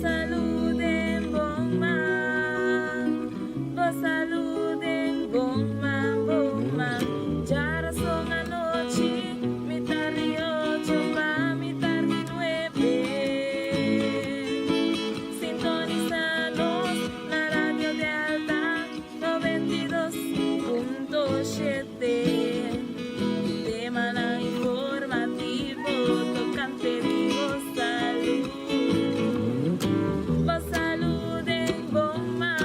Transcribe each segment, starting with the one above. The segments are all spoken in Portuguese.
saluden vos saluden bomba. Ya la son anoche, mi tarde 8 pa' mi tarde 9. Sintonizanos la radio de alta 92.7. Tema informativo tocante de salud. Vos saluden bomba,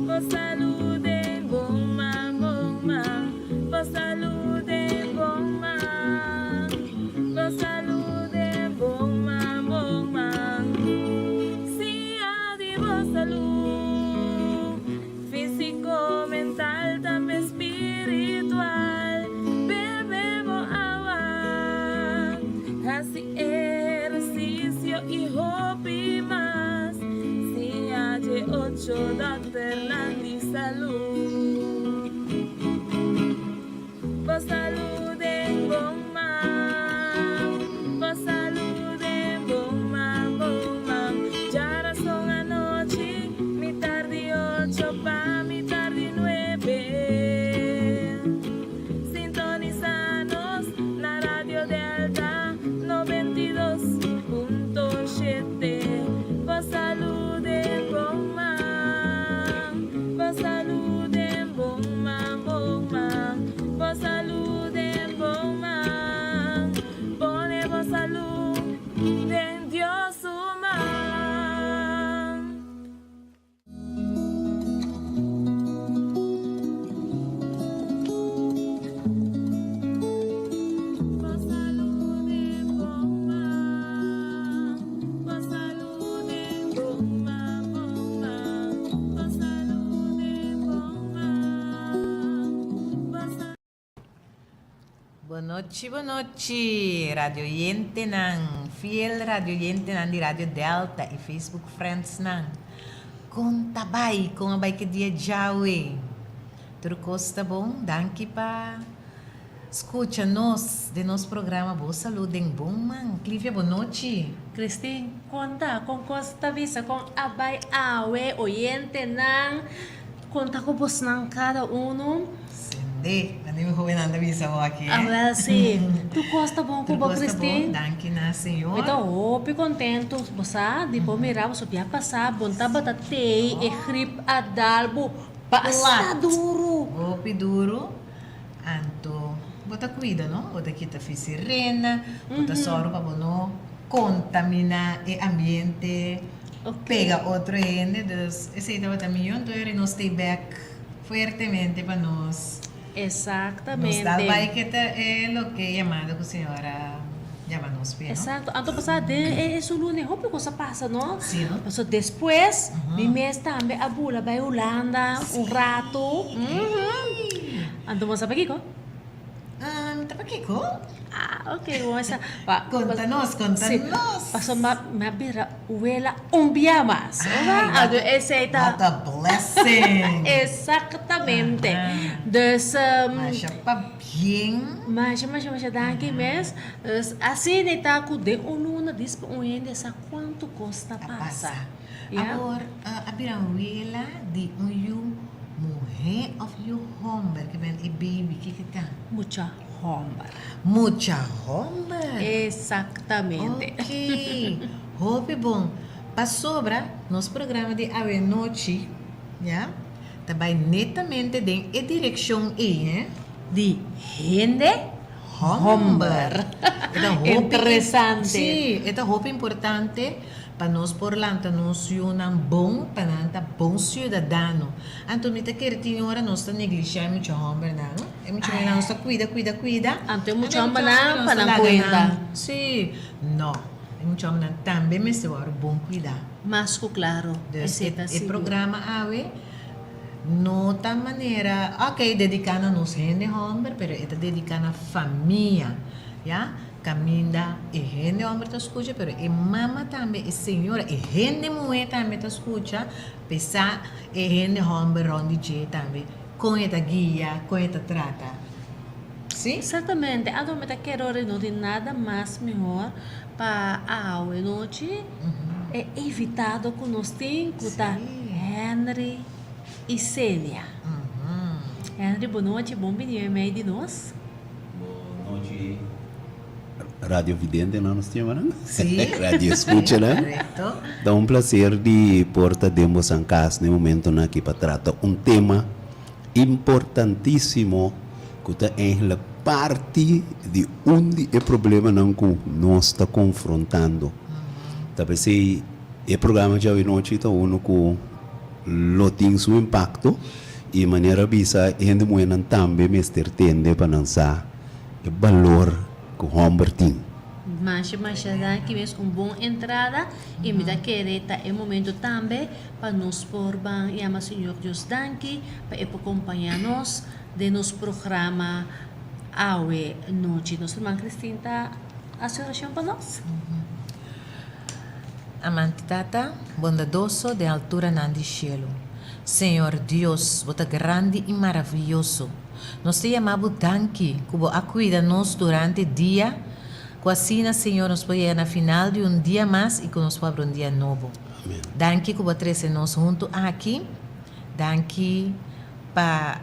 vos saluden bomba, vos saluden bomba, vos saluden bomba. Si adiós salud, físico, mental, también espiritual. Bebemos agua, así ejercicio y hobby más. Si hay 8 Dr. Nandi Salud. Vos saluden bomba, vos saluden bomba. Ya la son anoche, mi tarde 8 pa' mi tarde 9. Sintonizanos la radio de alta 92.7. Vos saluden bomba, vos saluden bomba. Vos saluden bomba. Ponemos salud en Dios humano. Vos saluden bomba, vos saluden bomba. Vos saluden bomba. Boa noite, radio oyente ng fiel radio oyente ng di Radio Delta e Facebook friends ng kontabay kung abay que dia jawe. Trucosta bom, danke pa. Escucha nos de nos programa Boa Saúde em bom man. Clívia, boa noite. Christine, conta com Costa Visa, com abay awe, oyente ng conta ko bos ng cada uno. Sende, nandi mo kuwi nanda visa mo aqui. Agora sim, tu gosta bom com Trucosta Christine? bom, danke na senhor. Então, hope contento, bosa, di po mirar, so pia passar, bonta batatei, e grip adalbo, passa duro. Golpe duro. Anto, bota cuida, no? Bota kita fi sirena, bota soro pa bono, contamina e ambiente, pega outro ende, dus esse aí também eu então ele nos stay back fuertemente para nós. Exatamente. Nos dá vai que é lo que chamada com a senhora llama-nos, não? Exato. Anto passar de isso lune, hope ko sa passa, no? Sim, no? So depois, mi mes também a bula vai Holanda, um rato. Anto mo sa pagiko? Tá pa Kiko? Ah, okay. Vamos a... Contanos. Paso mabira, uwela, umbiamas. Ano, esse What a blessing! Exactamente. Dus, Mas já pa bien. mas, danke, mes. Assim, tá com de na dispo, sa quanto custa passa. Agora, a biranguela de mulher of your home, que vem e baby, que tá? Mucha hombar. Mucha home. Exactamente. Ok. Hope bom. Para sobra, nosso programa de Ave Noite, já? Também netamente de a direção E, Di gente hombar. Interessante. Sim, é hope importante para nós por lá, nós um bom, para bom cidadão. Então, me tá querendo hora nós tá negligenciar muito homem, não? É muito melhor nós tá cuida. Anto muito homem não, para cuida. Sim, não. É muito homem também, mas se for bom cuidar. Mas claro, O programa AWE não tá maneira, ok, dedicando a nós gente homem, pero é dedicando a família, já? Caminda e gente homem tá escuta, pero e mama também, e senhora, e gente mulher também tá escuta, pensar e gente homem onde je também, com esta guia, com esta trata. Sim? Exatamente. Agora me quero não tem nada mais melhor para a noite. é evitado que nós temos Henry e Célia. Henry, boa noite, bom dia, meio de nós. Boa noite. Rádio Vidente, não nos temos, não? Sim. Rádio Escucha, não? Correto. Dá um prazer de porta demos em casa no momento aqui para tratar um tema importantíssimo que é a parte de onde é o problema não que nós está confrontando. Talvez se o programa de hoje noite está uno que lo tem seu impacto e maneira bisa a gente moena também mestre tende para lançar o valor que o homem tem. Mas que é uma boa entrada e me dá querer é momento também para nos por bem e ama Senhor Deus danke para acompanhar-nos de nosso programa Awe Noite. Nossa irmã Cristina, a sua oração para nós? Amante Tata, bondadoso de altura nandi cielo. Senhor Deus, você grande e maravilhoso. Nós te amamos danke, cubo a cuida-nos durante o dia. Assim, Senhor, nos põe na final de dia mais e que nos põe para dia novo. Amém. Danke, cubo trazer-nos junto aqui. Danke para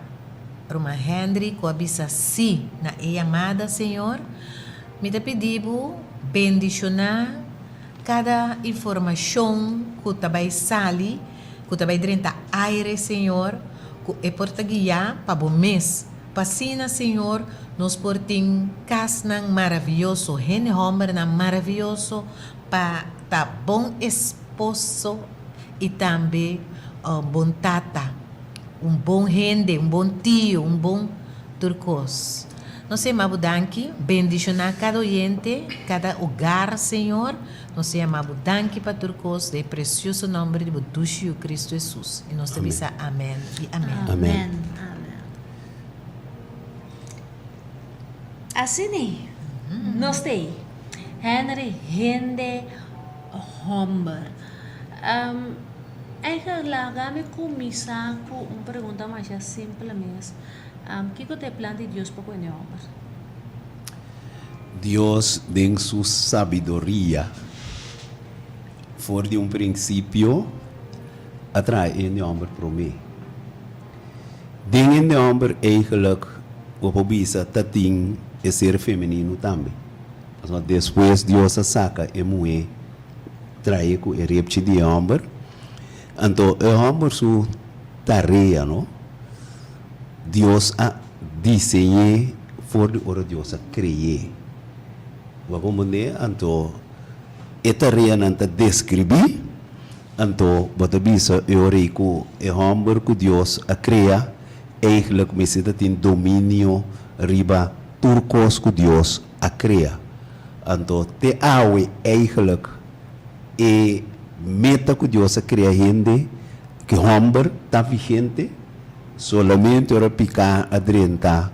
Roma Henry, que avisa sim na amada, Senhor. Me te pedimos bendicionar cada informação que também sali, que também dentro aire, Senhor, que é para guiar para o mês. Passina, Senhor, nos portem casnan maravilhoso, rene homem maravilhoso, para tá bom esposo e também bom tata, bom rende, bom tio, bom turcos. Nós chamamos danke, bendicionar cada oyente, cada hogar, Senhor. Nós chamamos danke para turcos, de precioso nome de Deus Cristo Jesus. E nós te dizemos amém e amém. Amém. Assim, nós temos Henry Hende Homber. É lá me começar com uma pergunta mais simples mesmo. O que é o plano de Deus para o homem? Deus, em sua sabedoria, for de princípio, atrai o homem para mim. Dentro do homem, eigenlijk, o pobisa tating é ser feminino também. Então, depois, Deus saca a mulher, trai com o repte de homem. Então, o homem sua tarefa, não? Deus a desenhar, for de hora Deus a criar. Vamos ver, então, a tarefa não está descrever, então, bota bisa, eu reico, é homem que Deus a criar, eigenlijk, me se tem domínio, riba, turcos que Deus a criar. Então, te awe, eigenlijk, e meta que Deus a criar, gente, que homem está vigente, solamente ora picar a drenta,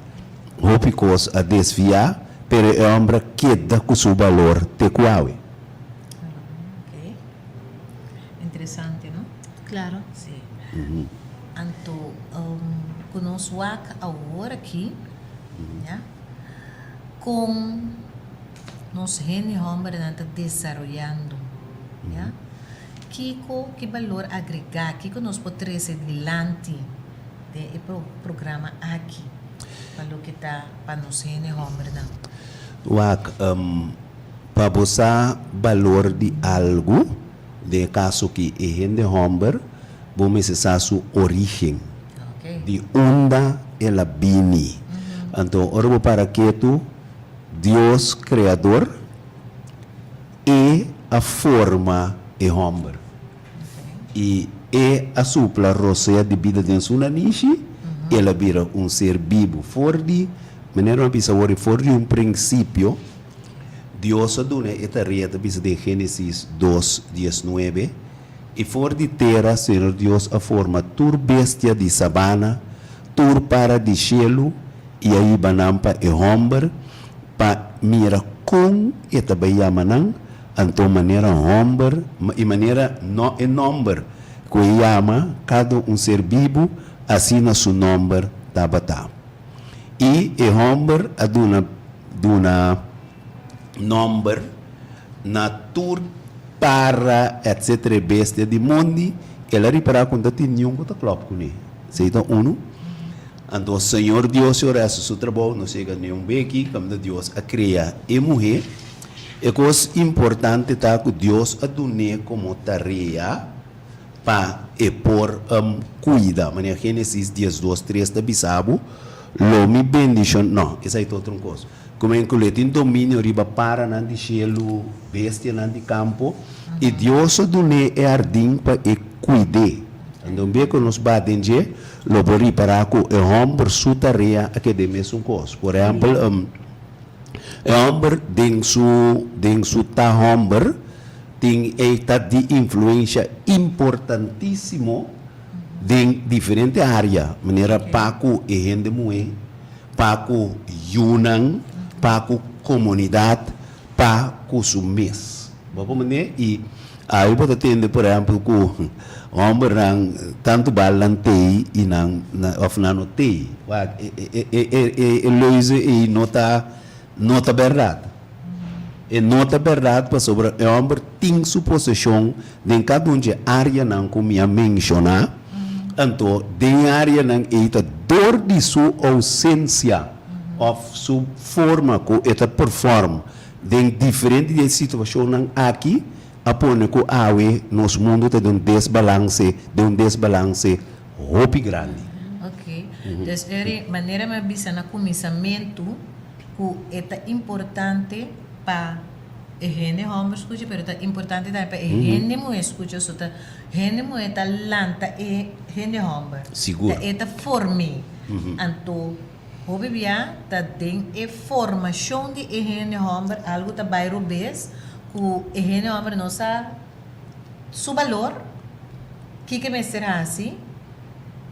hopicos a desviar, pero o homem queda com seu valor te cuawe. Ok. Interessante, não? Claro. Sim. Então, conosco agora aqui, né? Com nos rende homem está desenvolvendo, né? Que valor agregar, que nós podemos adiante do programa aqui, para o que está para nos rende homem Para você valor de algo, de caso que é gente homem, vamos acessar sua origem, Ok. de onde ela vem. Então, ora para que tu, Deus Criador, e a forma é homem. E a supla roceia de vida dentro de uma niche, ela vira ser vivo. Fora de maneira fora de princípio, Deus aduna esta reta de Gênesis 2:19, e fora de terra, Senhor Deus, a forma tur bestia de sabana, tur para de cielo, e aí banampa e homem, para mira com esta baiamanang, então maneira homem, e maneira no é nome, que chama cada ser vivo, assim na seu nome tabata. E o homem aduna nome na tur para, etc. bestia di mondi, ela repara quando tem nenhum que klopt com ele. Então, então, o Senhor Deus, o resto do seu trabalho, não chega nenhum beque, como Deus a criar e morrer. É coisa importante tá que Deus a donar como tarefa para por cuida. Mas Gênesis 10, 2, 3 da bisabo, lo mi bendición, não, essa é outra coisa. Como em que tem domínio riba para não de cielo, bestia não de campo, e Deus a donar é jardim para cuidar. Então, bem que nos batem de, lo pode reparar que o homem sua tarefa é que de mesmo coisa. Por exemplo, o homem dentro su ta homem tem esta de influência importantíssimo em diferentes áreas. Maneira paco e gente mulher, paco yunang, paco comunidade, paco su mês. Vamos maneira e aí pode entender, por exemplo, que o homem não tanto balante e não não tem. E nota verdade. E nota verdade para sobre o homem tem sua posição em cada área não como eu mencionar. Então, em área não é dor de sua ausência ou sua forma que ele performa em diferentes situações aqui. Apone que a nos mundo tem um desbalance roupa grande. Ok. Então, é maneira mais bisa na começamento que é importante para a gente homem escuta, mas é importante também para a gente mulher escuta, só que a gente mulher está lanta e a gente homem. Seguro. Está forme. Então, o bebê está tem a formação de a gente homem, algo está bairro bes, que a gente homem não sabe seu valor, que me será assim,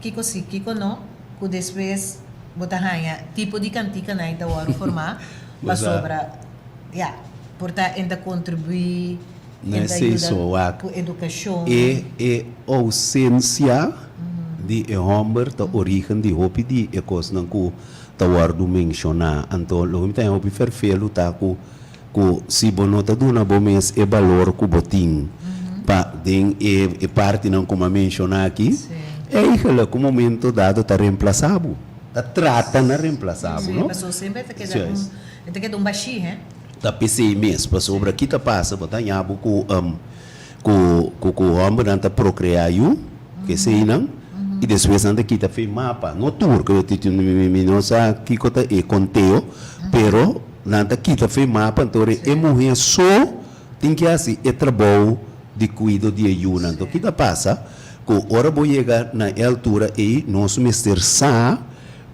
que sim, que não, que depois botar rainha tipo de cantica na ida hora formar, para sobra, portanto ainda contribuir, ainda ajudar com educação. E ausência de homem da origem de roupa de coisa não que tá guardo mencionar. Então, logo me tem roupa perfeito tá que se bonota do na bom mês é valor que botim para den e parte não como mencionar aqui. É aquele que momento dado está reemplaçável. Trata na reemplaçável, não? Passou sempre te queda baixi, hein? Tá pensei mesmo, passou sobre aqui tá passa, botar nhabo com o homem não tá procriar eu, que sei não, e depois não tá aqui tá fez mapa, no tour que eu te não sabe que cota é conteo, pero não tá aqui tá fez mapa, então é morrer só tem que assim é trabalho de cuido de ayuda, então aqui tá passa, que hora vou chegar na altura e nosso mestre sa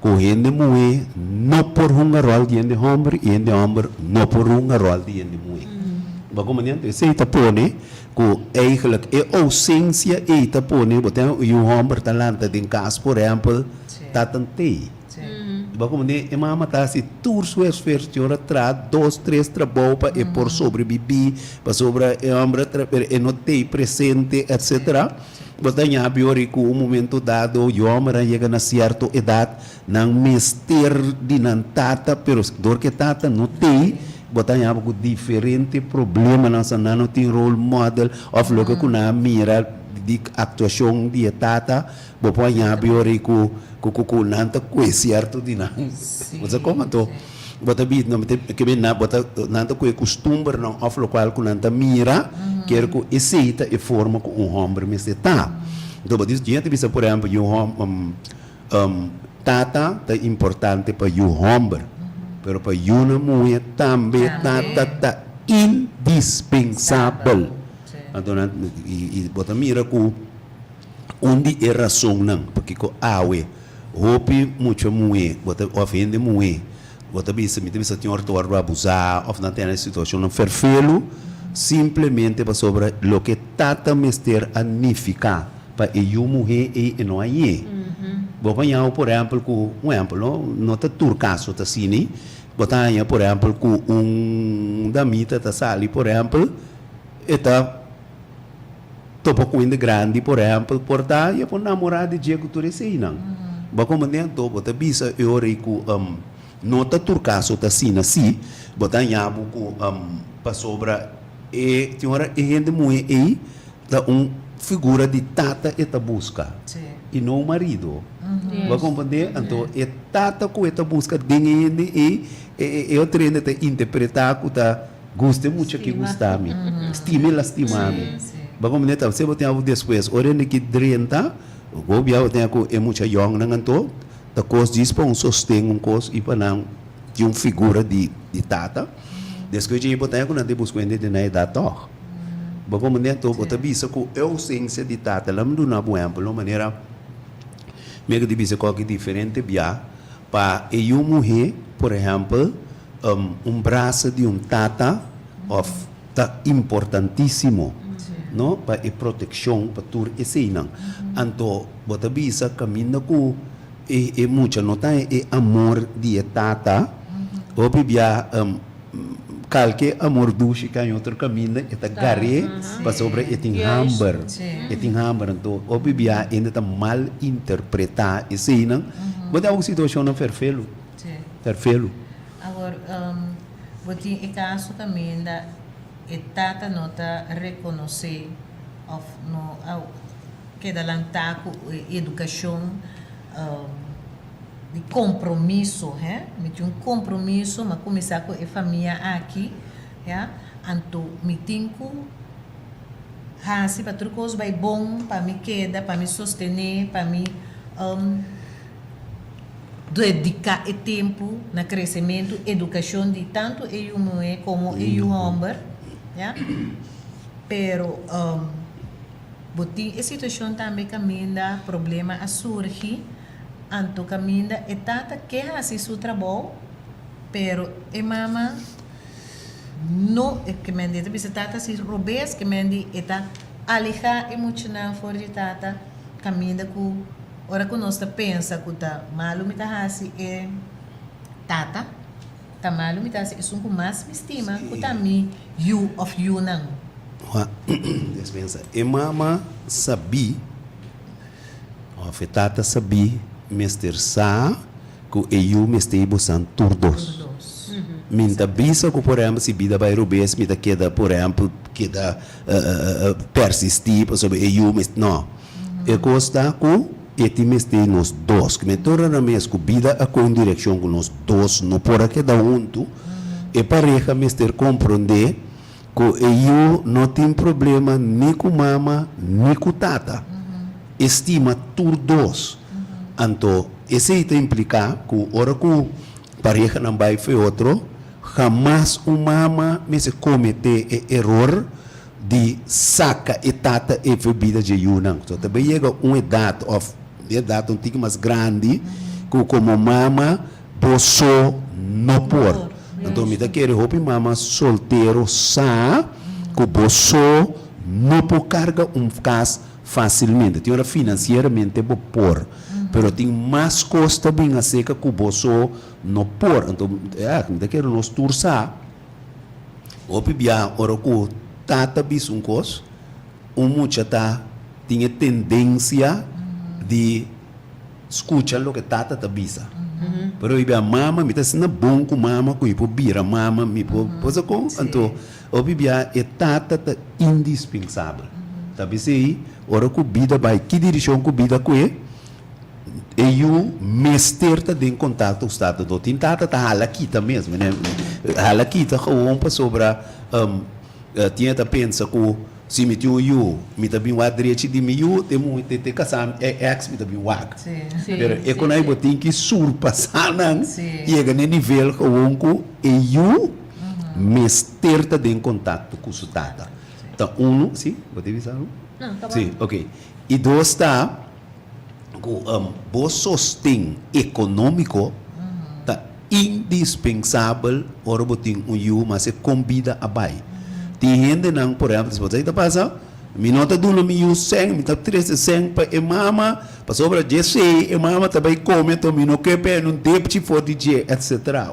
correndo mulher não por um rol de homem e homem não por um rol de mulher. Bagaimana se está pone que é ausência e está pone botar o homem talanta de casa por exemplo tá tantei. Bagaimana é mama tá se tur sua esforço atrás 2, 3 trabalho para e por sobreviver para sobre homem e não ter presente etc. Botanya biori ku momento dado o homem chega na certa idade não mister de não tata pero dor que tata não tem botanya com diferente problema não tem role model of logo que na mira de atuação de tata botanya biori ku não tá com certo de não você como to bota bit não que bem na bota não tá com costume não of local que não tá mira quer que aceita e forma com homem mas está então diz gente bisa por exemplo tata é importante para o homem pero para uma mulher também tata tá indispensável então e bota mira com onde é razão não porque com awe hope muito mulher bota ofende mulher bota bisa me bisa tinha orto abusar of não tem a situação não ferfelo simplesmente para sobre lo que tata mister anifica para eu morrer e não aí. Vou apanhar por exemplo com um exemplo não tá turcaso tá assim botar por exemplo com damita tá sali por exemplo eta topo com grande por exemplo portar e por namorar de Diego Torresei não. Vou comandar to botar bisa eu rico não tá turcaso tá assim botar nhabo com para sobre e tem hora e gente muito aí da figura de tata e busca Sim. e não o marido. Yes. Vai compreender? Então, é tata que está busca dinheiro e eu treino a interpretar que tá gosta muito que Estima. gostar me. Estima ela estima me. Sim. Vai compreender? Então, você tem algo depois, ora que drenta, o governo tem que é muito young não então, da coisa diz para sostém coisa e para não de figura de tata. Desde que eu botar que não tem busca de na idade toh. Vai compreender? Então, botar bisa que eu ausência de tata, lá me dá uma boa maneira mega difícil qualquer diferente via para eu mulher, por exemplo, braço de tata of tá importantíssimo, não? Para a proteção para tur esse não. Então, bota bisa caminho com e muita nota é amor de tata, ou bibia qualquer amor duche que em outro caminho é gare para sobre eting hamber eting hamber então o bibia ainda tá mal interpretar esse não mas é uma situação não perfeito Sim. perfeito Agora, botin e caso também da etata nota reconhecer of no que da lantaco educação de compromisso, me tinha compromisso, mas começar com a família aqui, anto me tinco se para tudo coisa vai bom para me queda, para me sostener, para me dedicar o tempo na crescimento, educação de tanto eu mulher como eu homem, pero botin a situação também caminha problema a surgir, anto caminha e tata que hace seu trabalho, pero e mama no que me dice bisa tata si robes que me di eta alejar emocional for de tata caminha com ora que nós pensa que tá malo me tá hasi é tata tá malo me tá hasi isso com mais me estima que tá me you of you não despensa e mama sabi of tata sabi Mr. Sa que eu me estei buscando turdos minta bisa que por exemplo se vida vai rubes me da queda por exemplo queda persistir sobre eu não e costa com e me estei nos dois que me torna na mesma vida a com direção com nos dois não por cada tu e pareja me ter compreender que eu não tem problema nem com mama nem com tata estima turdos então esse implica que ora que pareja não vai foi outro jamás mama me se comete erro de saca e tata e vida de yunang. Então também chega idade um pouco mais grande que como mama posso não por. Então me dá querer roupa mama solteiro sa que posso não por carga caso facilmente. Tem hora financeiramente por. Pero tem mais custa bem a seca que o bolso não por. Então, me quero nos turçar. O pibia, ora que tata bis cos, mucha tá tinha tendência de escutar o que tata tá bisa. Pero ibia mama, me tá sendo bom com mama, com ipo bira mama, me po, posa com. Então, o pibia é tata tá indispensável. Tá bisa aí, ora que vida vai, que direção que vida com eu mesterta de contato o estado do tintata tá halakita mesmo né halakita com para sobre tinha ta pensa que se me tio eu me tá bem o direito de me eu temo te casam é ex me tá bem o pero é quando aí botin que surpassar não e é no nível com eu mesterta de contato com o estado então sim pode avisar não tá bom sim ok e dois está o sostém econômico tá indispensável para botin eu mas se convida a bai tem gente não por exemplo se você está passando me nota do nome eu 100 me tá 300 para e mama para sobre jesse e mama também come então me não quer pé não deve for DJ etc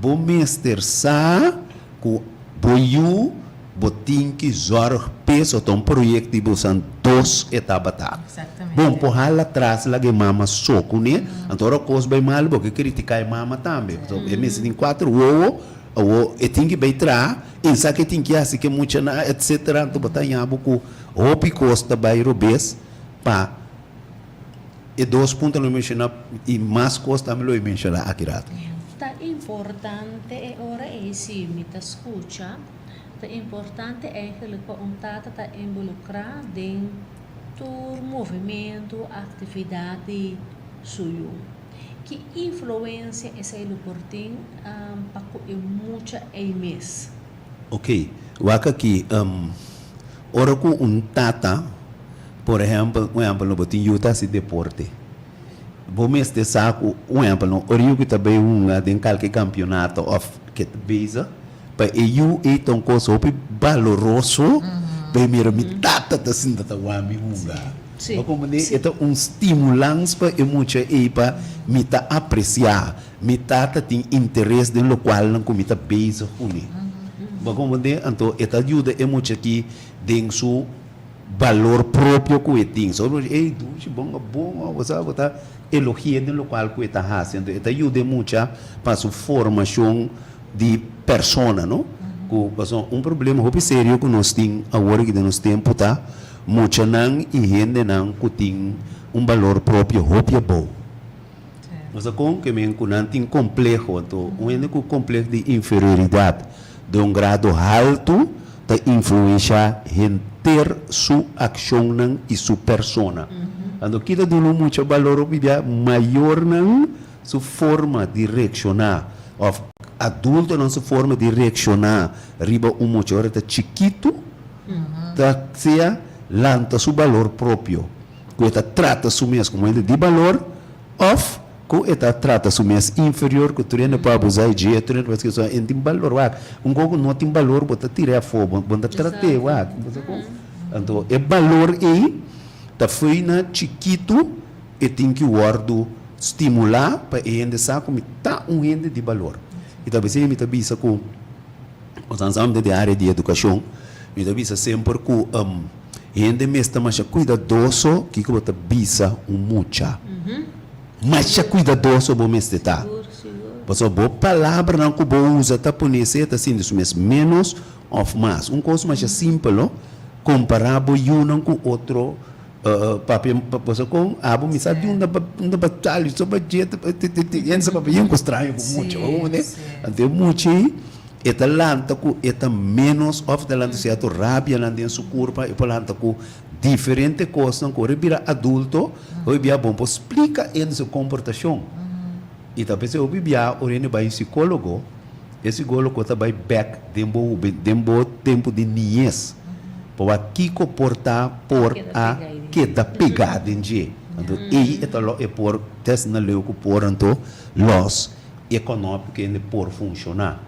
bom mestre sa com boiu botin que zor peso tom projeto de bosan dos etapas exatamente bom por hala atrás lá que mama soco né então a coisa bem mal porque criticar mama também então é mesmo em 4 ou ou e tem que bem tra insa que tem que assim que muita na etc to batalha buku hopi costa by robes pa e 2 pontos não menciona e mais costa me lo menciona akirato. Tá importante é ora esse me tá escuta. Tá importante é que um tata tá involucrado dentro do movimento, atividade suyo. Que influência essa ele portem para que muita é mês. Ok, waka aqui ora com tata, por exemplo, no botin yuta se deporte. Bom este saco, exemplo, oriu que também tem qualquer campeonato of que beza, para eu e tão coisa opi valoroso, para mira mi tata tá sinta tá wami hunga. Sim. Como né, é estimulante para eu muita e para me tá apreciar, me tata tem interesse no qual não como tá beza huni. Como né, então esta ajuda é muito aqui dentro seu valor próprio que ele tem. Só ei, tu bom, você tá elogiando no qual que está fazendo. Esta ajuda muito para sua formação de persona, não? Um problema muito sério que nós temos agora que nós temos tá muito não e gente não que tem valor próprio muito bom. Mas com que me tem complexo, então um complexo de inferioridade de grado alto da influência em ter sua ação e sua persona. Então, kita dulu muito valor maior na sua forma de reaccionar. Of adulto na sua forma de reaccionar, riba muito hora tá chiquito, tá seja lanta seu valor próprio. Que está trata su mesmo como ele de valor, of que está trata su mesmo inferior, que tu não pode abusar de tu não pode esquecer em tem valor, coisa não tem valor, bota tirar a fogo, bota tratar, então é valor aí tá foi na chiquito e tem que guardo estimular para ele saber como tá gente de valor. E talvez ele me tá bisa com os ensembles de área de educação, me tá bisa sempre com gente mesmo mais cuidadoso que bota bisa mucha. Mas cuidadoso bom mesmo tá. Porque boa palavra não que bom usa tá por nesse tá sendo isso mesmo menos of mais. Coisa mais simples, comparável um com outro papel você com abo me sabe um batalha sobre dieta esse papel é estranho muito né então muito é talento com é menos of talento se ato rabia na dentro sua corpo e talento com diferente coisas com vira adulto ou via bom para explica em sua comportação e talvez eu via orene vai psicólogo esse psicólogo também back dembo tempo de niñez para que comportar por a que da pegada em dia. Então, aí é por teste na lei que por então los econômicos que por funcionar.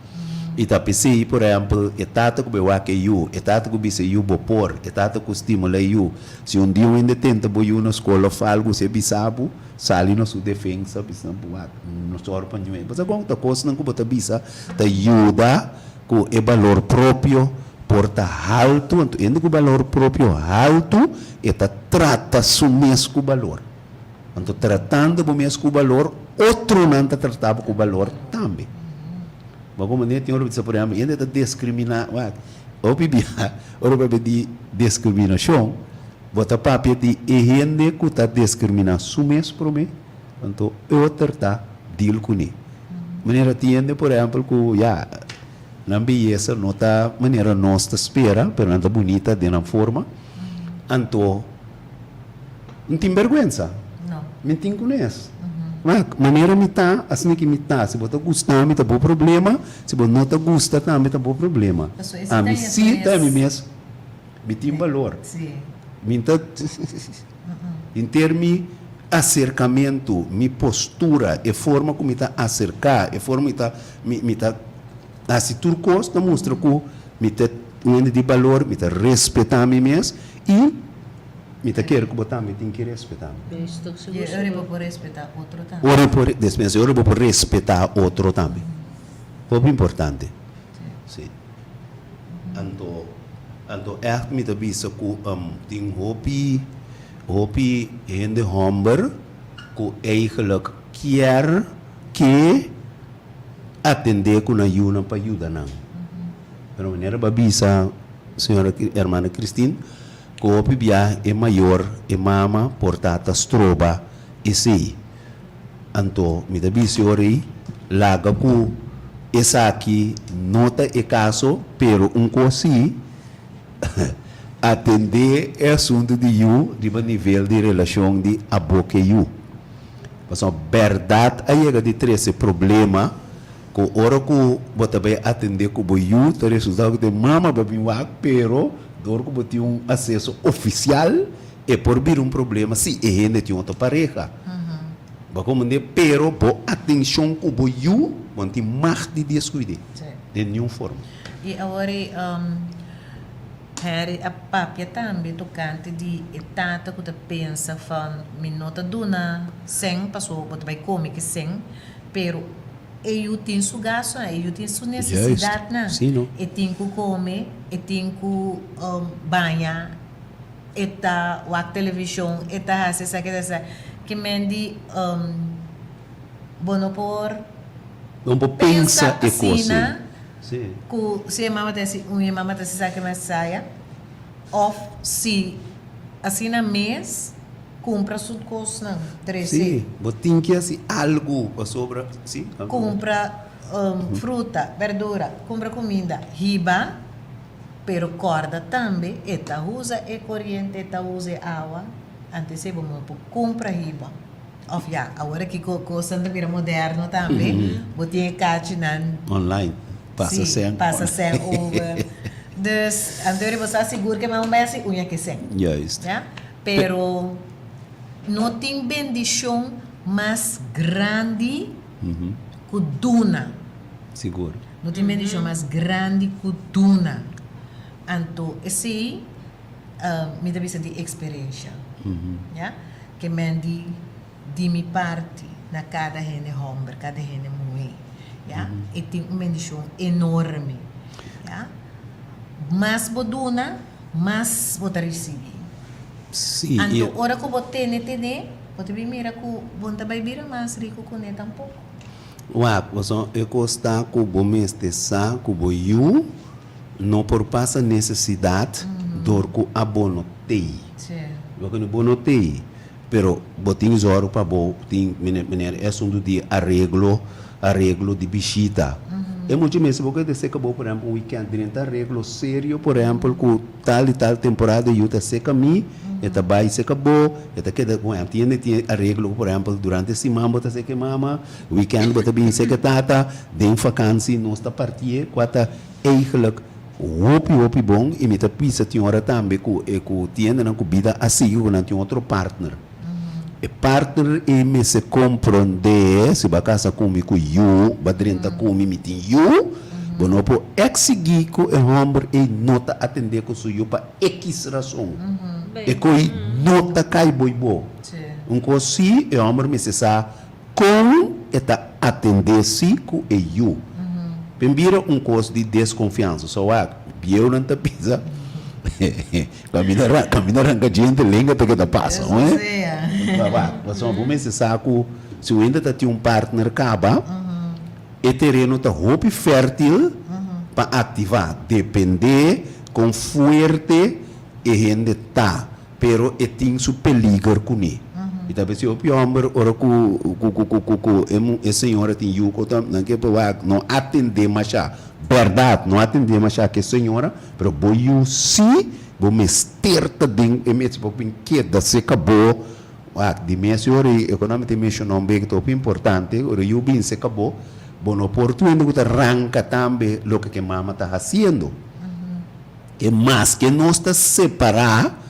E tá pensei, por exemplo, etata que bewa que eu, etata que bise eu por, etata que estimula eu. Se dia ainda tenta boiu na escola algo se bisabo, sali na sua defesa, bisabo no sorpa nenhum. Mas agora tá coisa não que bota bisa, tá ajuda com o valor próprio porta alto, então o valor próprio alto, eta trata su mesmo valor. Então tratando o mesmo valor, outro não está tratando com o valor também. Mas como nem tem hora de por exemplo, ainda está discriminar, ou de discriminação, bota papel de gente que está discriminando su mesmo por mim, então outro está deal com ele. Maneira tiende, por exemplo, que já na beleza não está maneira nossa espera, pero não está bonita de uma forma, então não tem vergonha, não tem conhece. Mas maneira me tá, assim que me tá, se você gostar, me tá bom problema, se você não tá gosta, também tá bom problema. A mim sim, tá me mesmo, me tem valor. Me tá, em termos acercamento, minha postura, a forma como me tá acercar, a forma me tá assim tudo costa mostra que me tá de valor, me tá respeitar a mim mesmo e me tá querer que botar, me tem que respeitar. E eu vou respeitar outro também. Eu vou respeitar outro também. Foi importante. Sim. Então é me tá visto que tem hopi in de homber que eigenlijk quer que atender com a yuna para ajudar não. Pero maneira babisa, senhora hermana Cristina, que bia é maior, é mama, portata, stroba, e sei. Anto, me da bisiori, laga ku, essa aqui, nota e caso, pero cosi, atender é assunto de you, de nível de relação de aboque you. Mas a verdade aí é de ter esse problema, que hora que você vai atender com o you, o resultado de mama babi wak, pero dor que você tem acesso oficial é por vir problema se é gente tem outra pareja. Como pero por atenção com o you, você tem mais de descuidar de nenhuma forma. E agora a papia também tocante de etata que você pensa van minota duna sem passou você vai comer que sem pero eu tenho seu gasto eu tenho sua necessidade na e tenho que comer e tenho que banhar eta o a televisão eta essa que mendi bono por não pensa e coisa. Sim. Se a mama tem sabe mais saia, ou se assim na mês compra sua coisa não, sim, botin que assim algo sobre, sim, compra fruta, verdura, compra comida, riba, pero corda também, eta usa e corrente, eta usa água, antes se vamos compra riba. Of ja, agora que coisa da vida moderno também, botin caixa online. Passa sem over. Dus, anterior você assegura que é mês e unha que sem. Justo. Yeah? Pero não tem bendição mais grande que duna. Seguro. Não tem bendição mais grande que duna. Então, esse me dá vista de experiência. Yeah? Que me de minha parte na cada gente homem, cada gente mulher. Ja? E tem uma bendição enorme. Ja? Mas boduna, mas você recebe. Sim. Então, ora que você tem, você vai mirar que você vai vir mais rico com ele tampouco. Uau, você gosta que o mês de sa, que o you, não por passa necessidade, dor que abono tei. Sim. Porque no abono tei, pero botin zoro para bo, tem maneira é assunto de arreglo de bichita. É muito mesmo porque de seca por exemplo, um weekend dentro arreglo sério, por exemplo, com tal e tal temporada e outra seca mi, eta vai seca bo, eta queda com tem arreglo, por exemplo, durante a semana bota seca mama, weekend bota bem seca tata, den vakansie nós está partir, quata eigenlijk hopi bom e me tá pisa tinha hora também com tienda na comida assim, com não tinha outro partner. E partner e me se compreende se ba casa comigo you badrenta comigo tem you bono po exigir que o homem e nota atender com su you para x razão e coi nota cai boibo coisa o homem me se sa com eta atender si com e you primeiro coisa de desconfiança só eu não te pisa caminhar a gente lenga até que te passa, não é? Mas vamos se saco se ainda tem partner caba, e terreno está roupa fértil para ativar, depender com forte e gente tá, pero e tem su peligro com ele. E talvez se o homem ora com senhora tem yuko não que não atender mais verdade, não atender mais que senhora, pero boiu se vou me esterta ding e me tipo queda se acabou de minha senhora economicamente mencionou bem que é importante o eu bem se acabou bom oportunidade que arranca também o que mama está fazendo e mais que nós está separar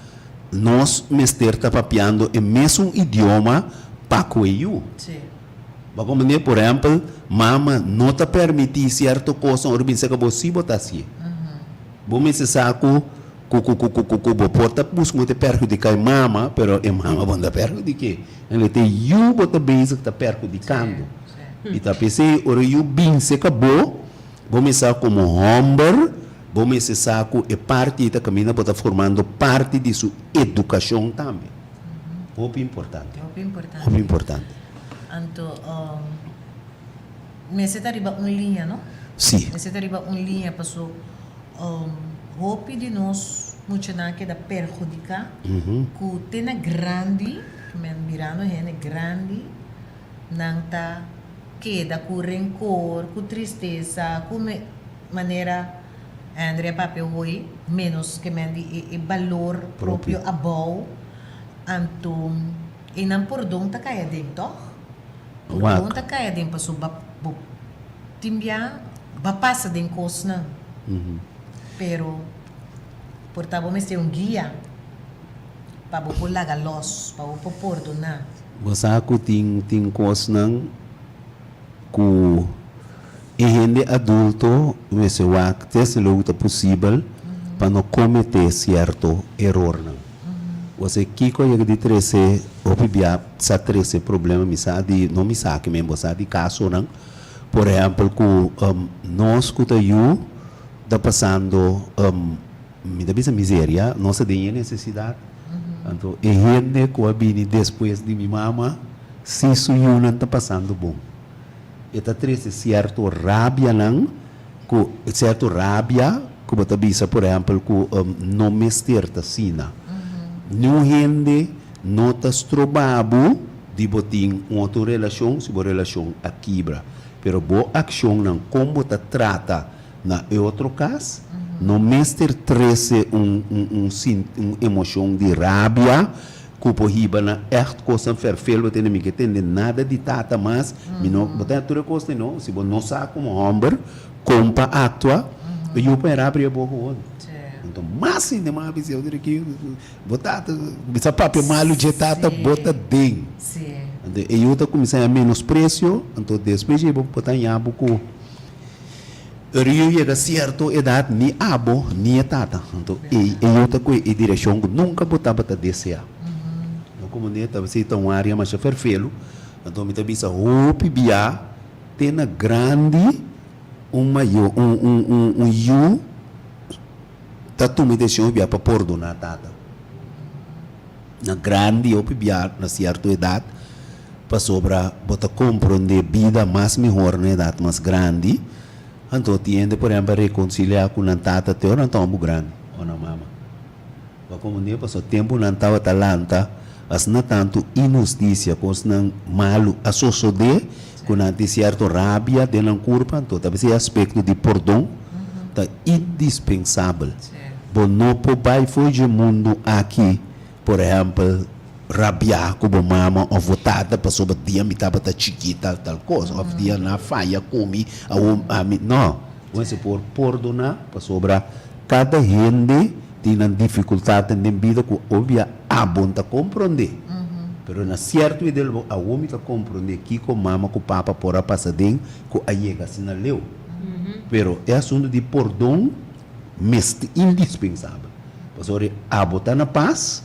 nós me esterta papiando em mesmo idioma para coelho. Como por exemplo, mama não te permite certa coisa, ou bem se acabou se botar assim. Vamos se saco, porta busca muito perjudicar mama, pero é mama bom da perjudicar. Ele tem you bota base que está perjudicando. E tá pensei, ora you bem se acabou, vamos se como homem, vamos se saco é parte da caminha bota formando parte de sua educação também. Muito importante. Muito importante. Muito importante. Então, me se arriba linha, não? Sim. Me se arriba linha, passou, hope de nós, muito na que da perjudicar, que tem grande, que me mirando, é grande, não tá, queda com rancor, com tristeza, com maneira, Andrea papel hoje, menos que me e valor próprio abau, então, e não por donde tá caia dentro, por Wak. donde tá caia dentro, passou, timbia, passa dentro coisa, não. Pero, portava me ser guia, para você lagar los, para você perdonar. Você tem coisas não que e gente adulto você vai ter luta possível para não cometer certo erro não. Você que eu de 13 ou bibia sa 13 problema me sabe não me sabe mesmo você de caso não. Por exemplo, que nós que está passando me dá miséria, nossa tem necessidade. Então, e gente que vem depois de minha mama, se isso não está passando bom. Está triste certo rabia não, certo rabia, que você bisa, por exemplo, que não me esterta sina. Não gente não está estrobado de botar outra relação, se boa relação a quebra. Pero boa ação não, como você trata na outro caso, não mestre trece uma emoção de rabia, que por riba na echt coisa verfelo tem que tem nada de tata mas não botar tudo coisa não se você não sabe como homem compa atua e eu para abrir a boca então mas ainda mais visão de que botar bisa papel malo de tata bota dentro Sim. e eu tá começando a menosprecio então depois eu vou botar em abo com Rio chega a certa idade nem abo nem tata então e eu tá com a direção que nunca botava para desejar como neta você tem uma área mais ferfelo então me também roupa bia tem na grande maior you tá tu me deixou bia para perdonar tata na grande roupa bia na certa idade para sobra bota compreender vida mais melhor na idade mais grande então tiende por exemplo reconciliar com a tata te ora então muito grande ou na mama para como neta passou tempo não estava talanta as não tanto injustiça, cos não malo associado com a de certo rabia de não curva, então talvez esse aspecto de perdão tá indispensável. Bom, não pode fugir mundo aqui, por exemplo, rabiar como mama ou votada para sobre dia me tava chiquita tal coisa, ou dia na faia come não, você por perdonar para sobre cada gente tem dificuldade na vida que obvia a bom tá compreender. Pero na certo ideia a homem tá compreender que com mama com papa por a passadem com a chega assim na leu. Pero é assunto de perdão mestre indispensável. Porque a botar na paz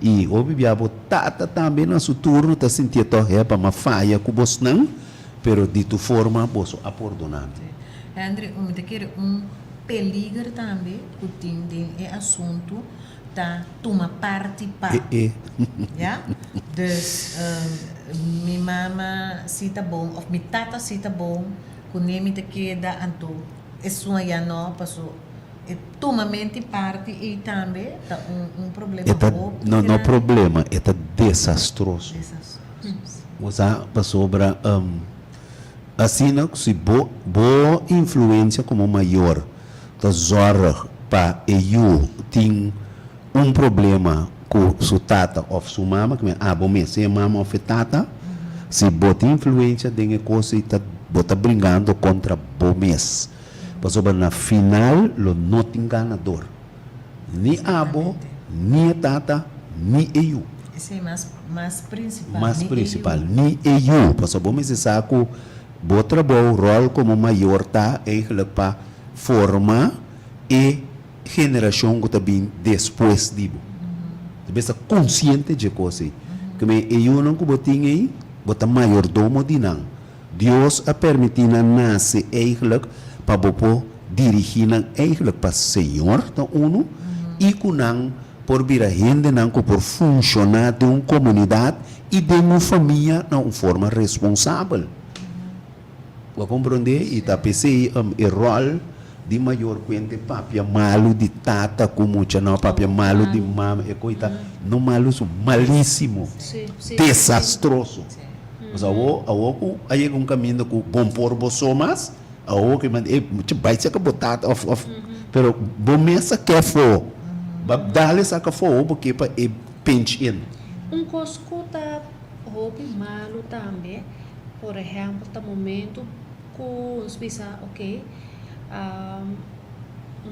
e obvia botar também na seu turno tá sentir torre para uma falha com você não, pero de tu forma você a perdonar. André, te quer peligro também, que tem é assunto da toma parte para. Ja? Dus minha mama cita bom, ou minha tata cita bom, que nem me te queda anto, é sonha não, passou. Toma mente parte e também tá problema. Não problema, é desastroso. Você passou para assim não se boa influência como maior. Da zorra para eu tem problema com sua tata ou sua mama que bom mesmo se mama ou tata se bota influência de coisa e tá bota brincando contra bom mês passou na final lo não tem ganador nem abo nem tata nem eu esse é mais principal mais principal nem eu passou bom mês saco bota bom rol como maior tá eigenlijk para forma e geração que também depois disso. Deve estar consciente de coisa. Que eu não botinha aí, bota maiordomo de não. Deus a permitir nascer eigenlijk para poder dirigir eigenlijk para o Senhor, então uno, e que não por vir a gente não por funcionar de uma comunidade e de uma família de uma forma responsável. Wa compreender? E tá pensei o rol de maior quente papia malo de tata como não papia malo de mama e coita não malo isso malíssimo Sim, sim. desastroso. Mas aí um caminho com bom por bosomas que man muito vai ser que botar off pero bom mesa que for dale saca for porque para pinch in. Coscuta hobby malo também, por exemplo, tá momento com os bisa, ok,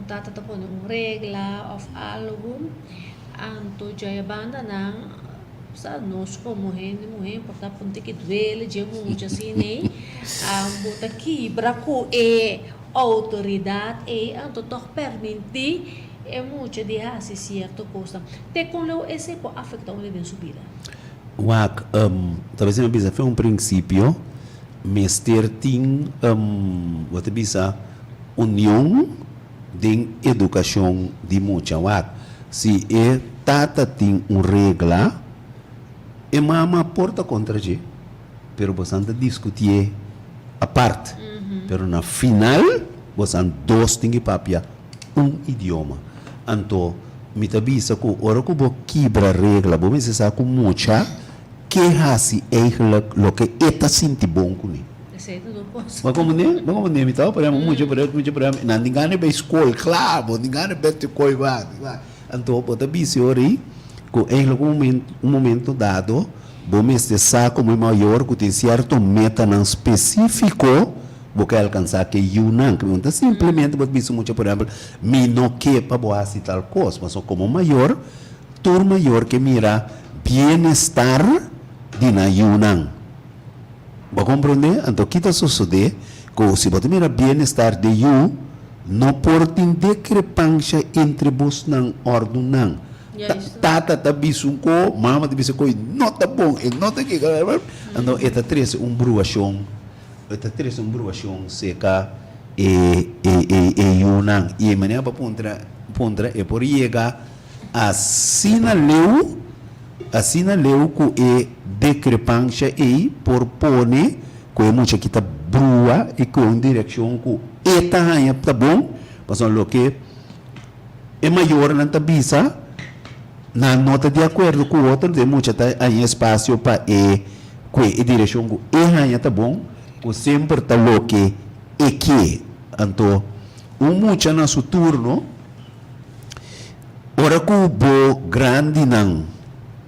tata tá pondo regla of algo, anto já banda não, sa nós como mulher, porque ponte que duele, já muito assim, né, bota quebra com autoridade anto toch permitir muito de assim certo coisa. Te com lo esse pode afetar o nível de subida. Talvez eu bisa foi princípio, mas tem what bisa união de educação de muita se tata tem regra mama porta contra je pero bastante discutir a parte pero na final bastante dois tem papia idioma anto me tabisa ko ora ko bo quebra regra bo me se sa com mucha que hasi eigenlijk lo que eta sinti bom com ni mas como nem me tal para muito para não ninguém vai escola claro ninguém vai te coivar anto bo tabisa ori ko eigenlijk momento dado bo me se sa como maior que tem certo meta não específico porque alcançar que Yunnan, que não simplesmente pode ser muito, por exemplo, me não quer para boas e tal coisa, mas como maior, tur maior que mira bem-estar de na Yunnan. Vai compreender? Então, que está sucedendo? Que se você mira bem-estar de Yu, não pode ter discrepância entre vos não ordenam. Tata tá bisunco, mama tá bisunco, não tá bom, não tá que. Então, esta três bruação. Esta três bruação seca Yunnan e maneira para pontra é por chegar assina leu com discrepância e por pone com muita que tá brua e com direção com eta hanya tá bom passou lo que é maior na tabisa na nota de acordo com o outro de muita tá aí espaço para com direção com hanya tá bom o sempre está lo que então mucha na seu turno ora que o bo grande não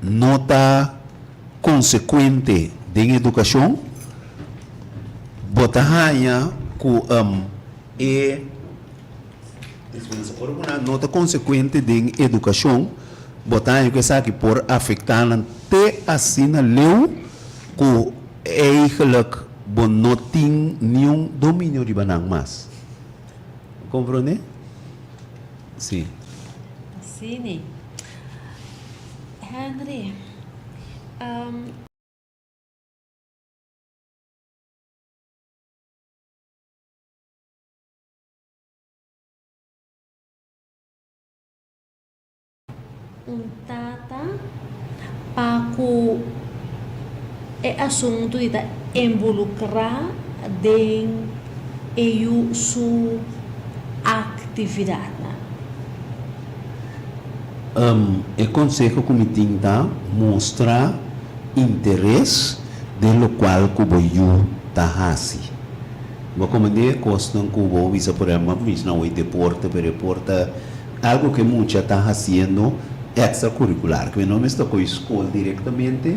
nota consequente de educação bota hanha com ora uma nota consequente de educação bota hanha que sabe por afetar te assina leu com eigenlijk bom não tem nenhum domínio de banang mas compreende? Sim. Sim. Henry, tata paku assunto de involucrar em sua atividade. O conselho comitim mostrar interesse de lo qual cubo you tahasi. Vou comandar costam cubo visa por exemplo, mas não é deporte, pero deporte algo que muita está fazendo extracurricular, que não está com a escola diretamente,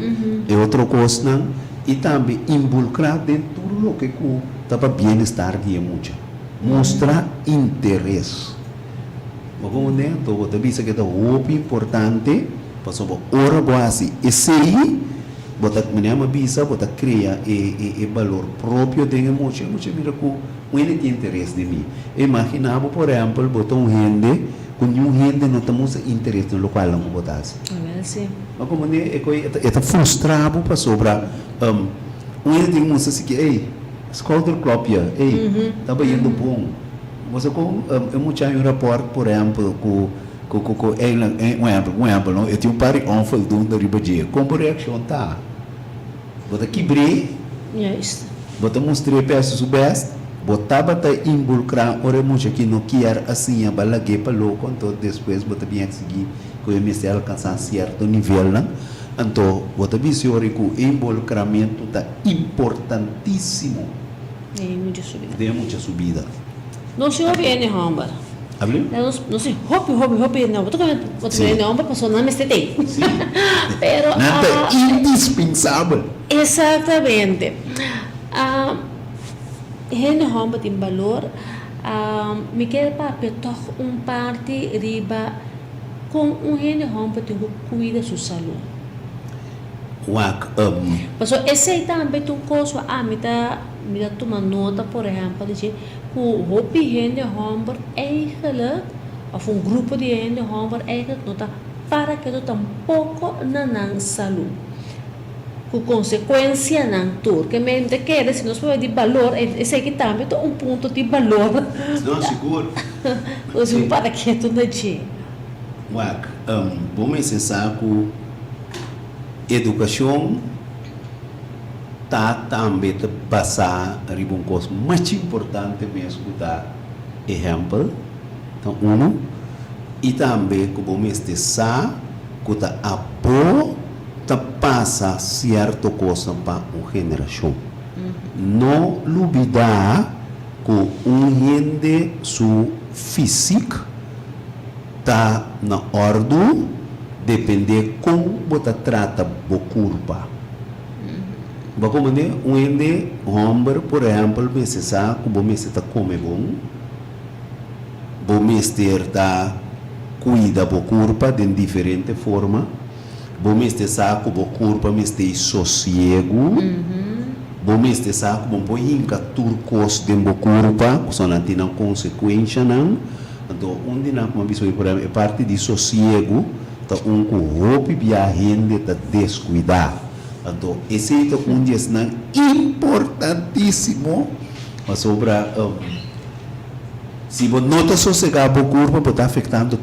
é outra coisa e também involucrar dentro do que está para bem-estar de muita. Mostrar interesse. Mas como né, então também isso que é muito importante, passou hora base. E se aí, botar menina bisa, botar criar e valor próprio de muita mira com muito interesse de mim. Imaginava por exemplo, botar gente com gente não temos interesse no local não botasse. Sim. Mas como né, é frustrado para sobrar. Tem música assim que, ei, Sculptor Club, ei, estava indo bom. Você com muito aí um rapport, por exemplo, com exemplo, não, eu tinha pari onvoldoende ribadia. Como reação tá? Você quebrei? Juist. Bota mostrei peças o best, botava tá involucrar, ora muito que não quer assim, a balague para louco, então depois bota bem seguir, que o MSL alcançar certo nível, né? Então, bota bem que o involucramento tá importantíssimo, Muita subida. tem muita subida. Não se ouve em Hombar. Abriu? Não se hopi, não. Vou Sim. em Hombar, passou na MST. Sim. Pero, Nada indispensável. exatamente. Hen Hombar tem valor. Me quer para toch parte riba com Hen Hombar tem que cuidar sua saúde. Wak, Paso esse também tem coisa me dá tomar nota, por exemplo, de que o hobby gente homem eigenlijk of grupo de gente homem eigenlijk nota para que tu tampouco não saúde. Com consequência não tur, que me te quer se nós podemos de valor, esse que também tem ponto de valor. não seguro. Então para que tu não te. Wak, vamos pensar que educação tá também te passar a um coisa mais importante mesmo da exemplo, então e também que vamos pensar que tá apoio tá passa certa coisa para uma geração. Não olvidar que gente su físico tá na ordem depende como você trata a curva. Bagaimana homem, por exemplo, você sabe que você está comendo bom, você está cuida da curva de diferente forma, você sabe que a curva está sossego, você sabe que você inca turcos de curva, que não tem consequência não. Então, onde nós vamos ver, por exemplo, é parte de sossego. Um roupa e a gente está descuidar. Então, esse é um dia importantíssimo sobre se você não está sossegado o corpo, você está afetando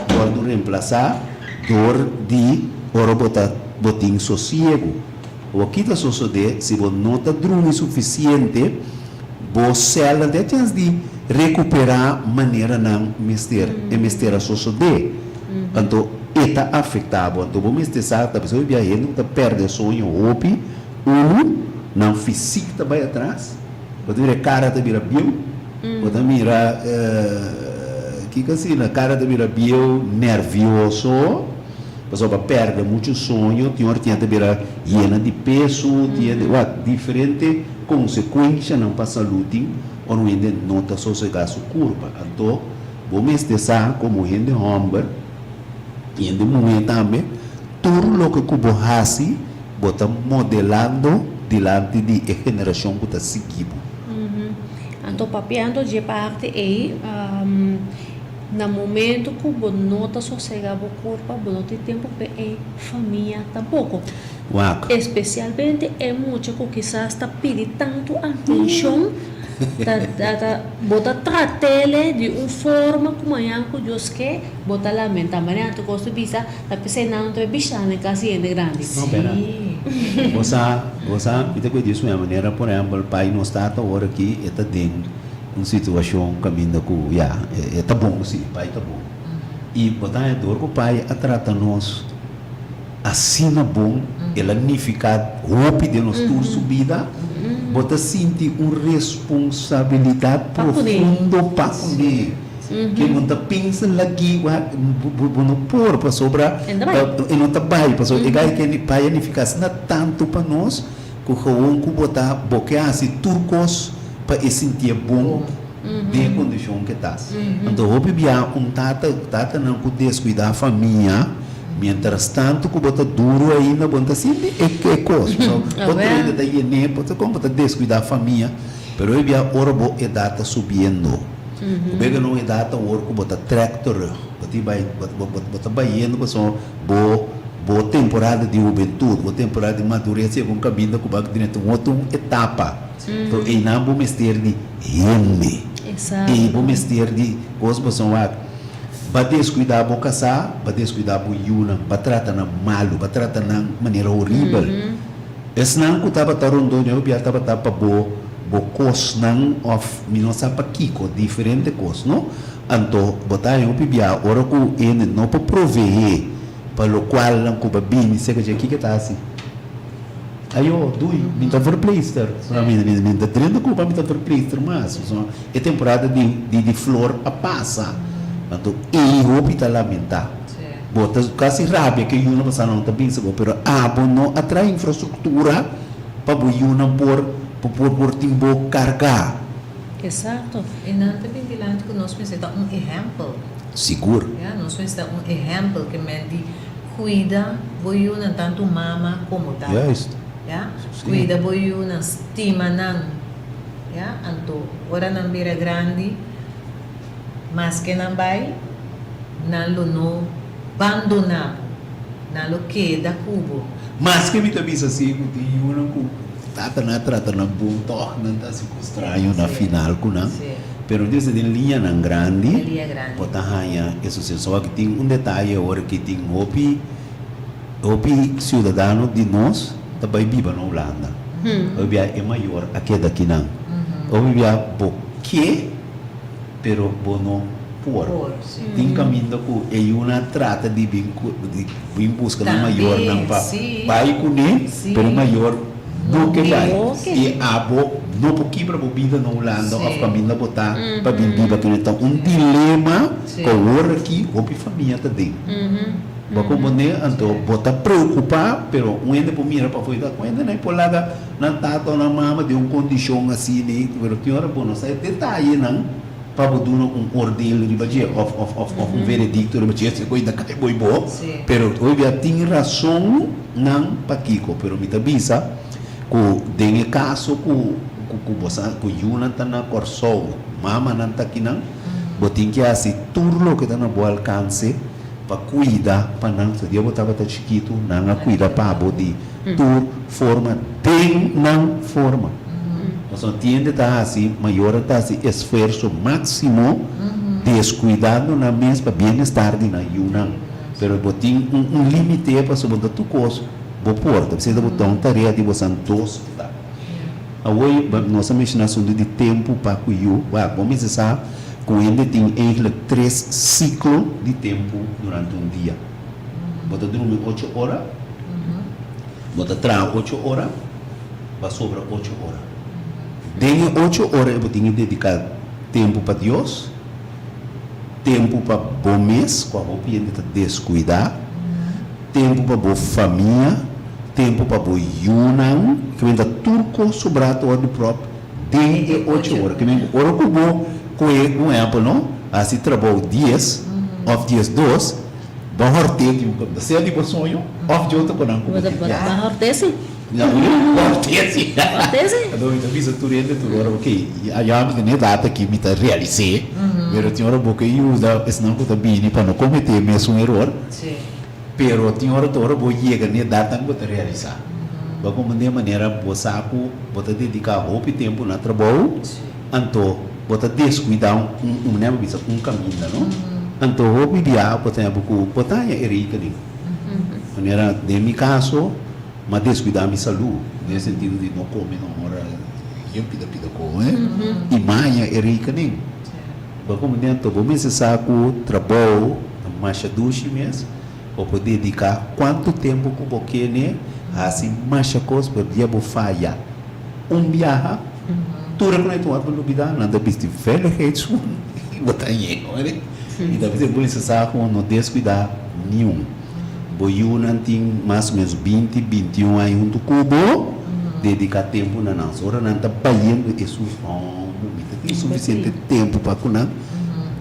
pode reemplaçar dor de ora botar sossego. O que está sucedendo, se você não está dormindo suficiente, você tem chance de recuperar maneira não mister a suceder. Então, está afetado. Então, vamos estar a pessoa viajando, está perdendo sonho, hope, não físico está bem atrás, você vira cara, está vira bio, você mira que assim, na cara está vira bio, nervioso. A pessoa perde muito sonho, tem hora que virar llena de peso, tem diferente consequência não para a saúde, ou não ainda não está sossegado a sua curva. Então, vamos estar como gente homem, e ainda mulher também, tudo o que você faz, você modelando diante da geração que está seguindo. Então, papiando de parte aí, no momento que você não está sossegado o corpo, você não tem tempo para a família tampouco. Especialmente é muito que quizás está pedindo tanto atenção, você trata ele de uma forma como é que Deus quer, você lamenta, mas não gosta de visa, está pensando não tem bicha na casa grande. Sim. Você tem que dizer de maneira, por exemplo, o pai não está agora aqui, está dentro uma situação caminhando com, está bom, sim, o pai está bom. E botar é dor que o pai a trata nós assim na bom, ela unificar roupa de nós toda subida, botar sentir uma responsabilidade profunda para poder. Que não está pensando aqui, não pôr para sobrar, e não está bem, para sobrar, que o pai unificar tanto para nós, que o que botar, boquear assim, turcos, para sentir bom de condição que está. Então, o bebê tata não pode descuidar a família, mientras tanto que bota duro ainda, bota assim, é que coisa. Bota ainda está aí, bota como bota descuidar a família, pero o bebê orbo é data subindo. O bebê não é data orbo bota tractor, bota baiano, pessoal, boa temporada de juventude, boa temporada de madureza, com caminho que vai dentro de outra etapa. Então, e não vou mestre de ele. Exato. E vou mestre de coisas são a para descuidar a casar, para descuidar a yuna, para tratar na malu, para tratar na maneira horrível. Esse não que estava tarondando, eu já estava para bo cos não of minosa para kiko diferente cos, não? Então, botar eu pibia, ora que ele não para prover, para o qual não cuba bem, sei que aqui que está assim. Aí eu dui, me está verpleister, me está treinando culpa, me está verpleister, mas é temporada de flor a passa. Então, e o está lamentar. Bota quase rábia que eu não passa não está bem seguro, pero não atrai infraestrutura para o não por timbo carga. Exato. E não também dilante que nós precisamos exemplo. Seguro. Nós precisamos exemplo que me cuida, boiu não tanto mama como tá. Yes. Cuida boiu não estima não. Então, ora não vira grande, mas que não vai, não lo abandonar, não lo queda cubo. Mas que me também assim, eu não trata na bom toque, não está se estranho na final, não. Pero desde de linha não grande, pode hanya isso só que tem detalhe agora que tem opi cidadão de nós também vive na Holanda. Obi é maior aqui daqui não. Obi porque pero bono por. Tem caminho que é uma trata de vir busca na maior não para pai com ele, pero maior do que vai. E abo não porque para vida na Holanda a família botar para viver aqui então dilema com o aqui obi família também. Como então bota preocupar, pero ainda por mira para cuidar, ainda nem por lá na tata na mama de condição assim né, pero que hora bom não sai detalhe não para botar ordeiro de badia of veredicto de badia se coisa cai boi bo, pero hoje tem razão não para Kiko, pero me tabisa que tem caso que Yuna tá na corso, mama não tá aqui não, botin que assim turlo que tá na boa alcance para cuidar, para não se dia botava tá chiquito, não cuida para body, tur forma tem não forma. Então tiende tá assim, maior tá assim esforço máximo descuidando na mesma bem-estar de na Yuna. Pero botin limite para sobre tu coisa, bo porta, você dá botar tarefa de você dos tá. Hoje nós estamos de tempo para cuidar, vamos dizer com ele tem eigenlijk 3 ciclos de tempo durante dia. Bota dormir 8 horas, bota trabalhar 8 horas, vai sobrar 8 horas. Dengue 8 horas eu tenho que dedicar tempo para Deus, tempo para bom mês, com a roupa está descuidar, tempo para boa família, tempo para boa união, que ainda turco sobrar todo próprio, dengue 8 horas, que ainda hora que bom um exemplo, não? Assim trabalho 10, of 10 2, bahorte que você é de sonho, of de outro canal. Bahorte? Não, bahorte. Bahorte? Então, visa tudo ele tudo agora, ok. A que nem data que me tá realizei, mas tinha hora boca e usa esse não que tá bem para não cometer mesmo erro. Sim. Pero tinha hora toda boa chega nem data que tá realizar. Ba como de maneira boa saco, bota dedicar roupa e tempo na trabalho. Então bota descuidar caminho, não? Então, eu pedi a botar a erica ali. Maneira, de meu caso, mas descuidar a minha saúde, nesse sentido de não comer, não hora, eu pida comer, e mais a erica ali. Como dentro, vou me saco, trabalho, marcha duche mesmo, para poder dedicar quanto tempo que eu quero, né? Assim, marcha coisa, para dia vou falhar. Viaja, tudo que nós temos no vida, nada de veiligheid, botar em olha. E da vez por isso sabe não descuidar nenhum. Boiu não tem mais ou menos 20, 21 anos junto com o cubo, dedicar tempo na nossa hora, não está pagando isso, tem suficiente tempo para